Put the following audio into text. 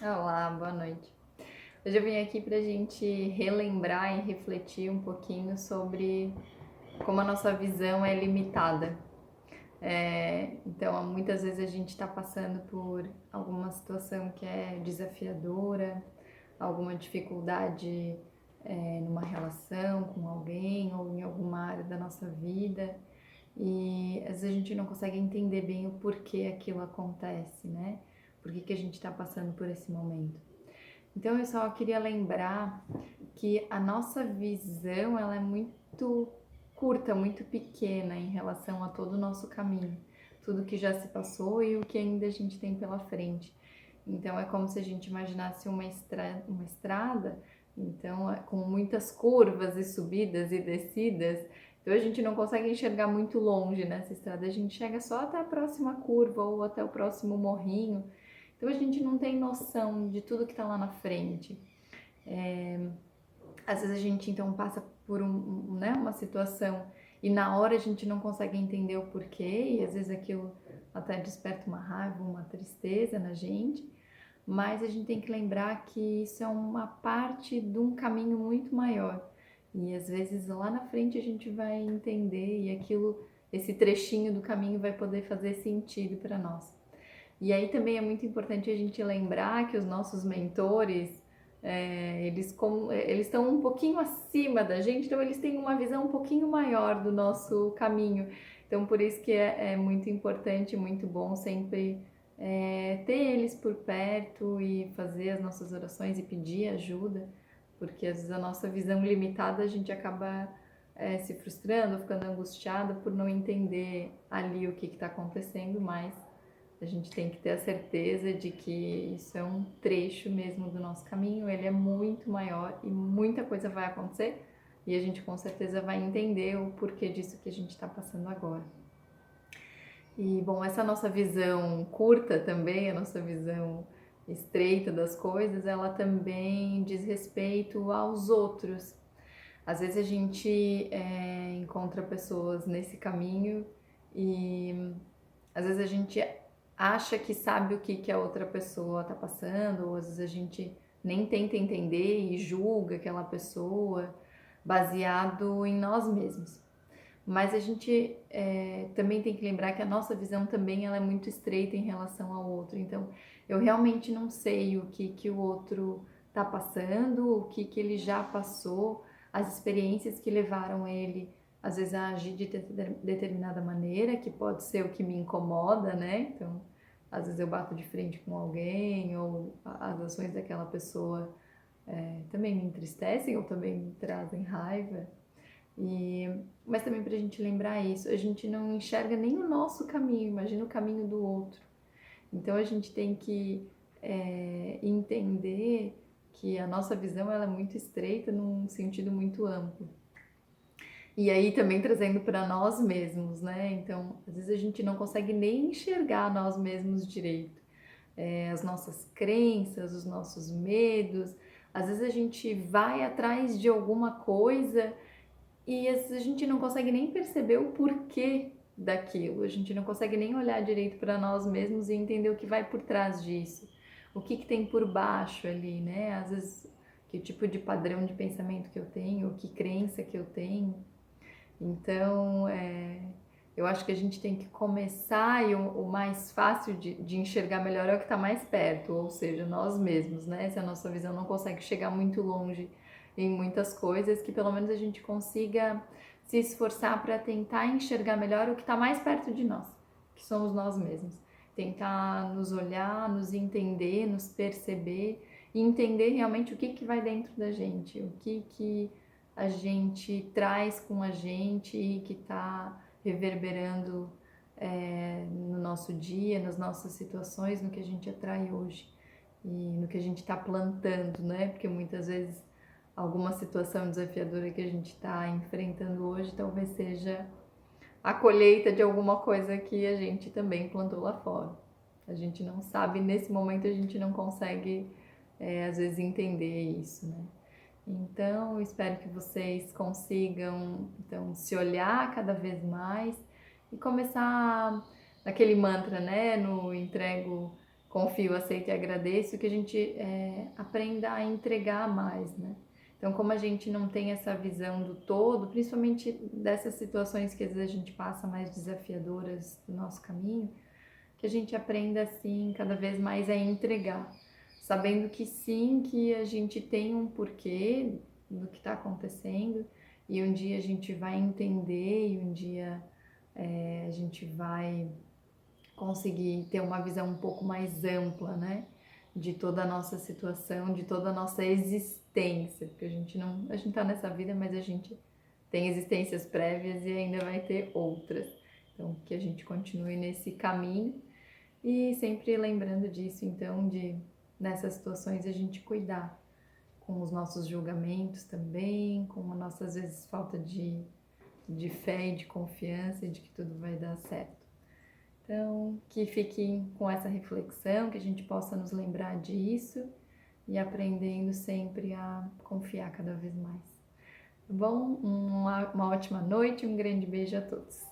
Olá, boa noite. Hoje eu vim aqui para a gente relembrar e refletir um pouquinho sobre como a nossa visão é limitada. Então, muitas vezes a gente está passando por alguma situação que é desafiadora, alguma dificuldade numa relação com alguém ou em alguma área da nossa vida e às vezes a gente não consegue entender bem o porquê aquilo acontece, né? Por que a gente está passando por esse momento. Então eu só queria lembrar que a nossa visão ela é muito curta, muito pequena em relação a todo o nosso caminho, tudo que já se passou e o que ainda a gente tem pela frente. Então é como se a gente imaginasse uma estrada, então com muitas curvas e subidas e descidas. Então a gente não consegue enxergar muito longe nessa estrada, a gente chega só até a próxima curva ou até o próximo morrinho. Então a gente não tem noção de tudo que está lá na frente. Às vezes a gente então passa por uma situação e na hora a gente não consegue entender o porquê, e às vezes aquilo até desperta uma raiva, uma tristeza na gente, mas a gente tem que lembrar que isso é uma parte de um caminho muito maior. E às vezes lá na frente a gente vai entender e esse trechinho do caminho vai poder fazer sentido para nós. E aí também é muito importante a gente lembrar que os nossos mentores, eles estão um pouquinho acima da gente, então eles têm uma visão um pouquinho maior do nosso caminho. Então por isso que é muito importante, muito bom sempre ter eles por perto e fazer as nossas orações e pedir ajuda, porque às vezes a nossa visão limitada a gente acaba se frustrando, ficando angustiada por não entender ali o que está acontecendo, mas a gente tem que ter a certeza de que isso é um trecho mesmo do nosso caminho, ele é muito maior e muita coisa vai acontecer e a gente com certeza vai entender o porquê disso que a gente está passando agora. E bom, essa nossa visão curta também, a nossa visão estreita das coisas, ela também diz respeito aos outros. Às vezes a gente encontra pessoas nesse caminho e às vezes a gente acha que sabe o que a outra pessoa está passando, ou às vezes a gente nem tenta entender e julga aquela pessoa baseado em nós mesmos. Mas a gente também tem que lembrar que a nossa visão também ela é muito estreita em relação ao outro. Então, eu realmente não sei o que o outro está passando, o que ele já passou, as experiências que levaram ele, às vezes, a agir de determinada maneira, que pode ser o que me incomoda, né? Então, às vezes eu bato de frente com alguém, ou as ações daquela pessoa também me entristecem ou também me trazem raiva. Mas também para a gente lembrar isso, a gente não enxerga nem o nosso caminho, imagina o caminho do outro. Então a gente tem que entender que a nossa visão ela é muito estreita num sentido muito amplo. E aí também trazendo para nós mesmos, né? Então, às vezes a gente não consegue nem enxergar nós mesmos direito. As nossas crenças, os nossos medos. Às vezes a gente vai atrás de alguma coisa e às vezes a gente não consegue nem perceber o porquê daquilo, a gente não consegue nem olhar direito para nós mesmos e entender o que vai por trás disso, o que tem por baixo ali, né? Às vezes, que tipo de padrão de pensamento que eu tenho, que crença que eu tenho. Então, eu acho que a gente tem que começar e o mais fácil de enxergar melhor é o que está mais perto, ou seja, nós mesmos, né? Se a nossa visão não consegue chegar muito longe em muitas coisas, que pelo menos a gente consiga se esforçar para tentar enxergar melhor o que está mais perto de nós, que somos nós mesmos. Tentar nos olhar, nos entender, nos perceber e entender realmente o que vai dentro da gente, o que a gente traz com a gente e que está reverberando no nosso dia, nas nossas situações, no que a gente atrai hoje e no que a gente está plantando, né? Porque muitas vezes alguma situação desafiadora que a gente está enfrentando hoje talvez seja a colheita de alguma coisa que a gente também plantou lá fora. A gente não sabe, nesse momento a gente não consegue, às vezes, entender isso, né? Então, espero que vocês consigam então se olhar cada vez mais e começar naquele mantra, né? No entrego confio, aceito e agradeço, que a gente aprenda a entregar mais, né? Então, como a gente não tem essa visão do todo, principalmente dessas situações que às vezes a gente passa mais desafiadoras do nosso caminho, que a gente aprenda, assim, cada vez mais a entregar, sabendo que sim, que a gente tem um porquê do que está acontecendo, e um dia a gente vai entender, e um dia a gente vai conseguir ter uma visão um pouco mais ampla, né? De toda a nossa situação, de toda a nossa existência, porque a gente tá nessa vida, mas a gente tem existências prévias e ainda vai ter outras. Então, que a gente continue nesse caminho e sempre lembrando disso, então, de nessas situações a gente cuidar com os nossos julgamentos também, com a nossa, às vezes, falta de fé e de confiança de que tudo vai dar certo. Então, que fiquem com essa reflexão, que a gente possa nos lembrar disso e aprendendo sempre a confiar cada vez mais. Tá bom? Uma ótima noite, um grande beijo a todos.